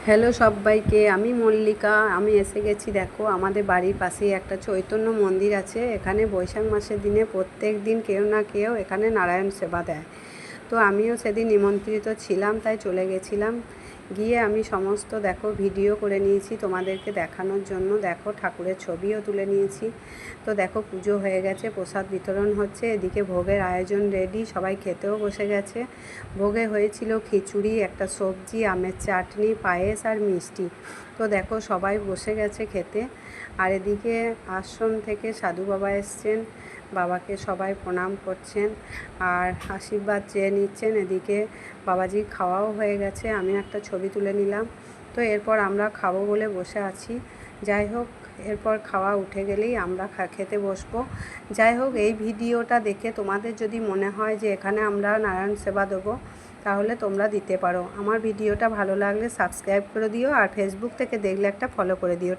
Hello সবাইকে, আমি মল্লিকা। আমি এসে গেছি। দেখো, আমাদের বাড়ির পাশেই একটা চৈতন্য মন্দির আছে। এখানে বৈশাখ মাসের দিনে প্রত্যেক দিন কেউ না কেউ এখানে নারায়ণ সেবা দেয়। তো আমিও সেদিন নিমন্ত্রিত ছিলাম, তাই চলে গেছিলাম। গিয়ে আমি সমস্ত ভিডিও করে নিয়েছি তোমাদেরকে দেখানোর জন্য। দেখো, ঠাকুরের ছবিও তুলে নিয়েছি। তো দেখো, পুজো হয়ে গেছে, প্রসাদ বিতরণ হচ্ছে, এদিকে ভোগের আয়োজন রেডি, সবাই খেতেও বসে গেছে। ভোগে হয়েছিল খিচুড়ি, একটা সবজি, আমের চাটনি, পায়েস আর মিষ্টি। তো দেখো, সবাই বসে গেছে খেতে। আর এদিকে আশ্রম থেকে সাধু বাবা এসছেন, বাবাকে সবাই প্রণাম করছেন আর আশীর্বাদ চেয়ে নিচ্ছেন। এদিকে বাবাজি খাওয়াও হয়ে গেছে, আমি একটা ছবি তুলে নিলাম। তো এরপর আমরা খাবো বলে বসে আছি। যাই হোক, এরপর খাওয়া উঠে গেলেই আমরা খেতে বসবো। যাই হোক, এই ভিডিওটা দেখে তোমাদের যদি মনে হয় যে এখানে আমরা নারায়ণ সেবা দেবো, তাহলে তোমরা দিতে পারো। আমার ভিডিওটা ভালো লাগলে সাবস্ক্রাইব করে দিও, আর ফেসবুক থেকে দেখলে একটা ফলো করে দিও।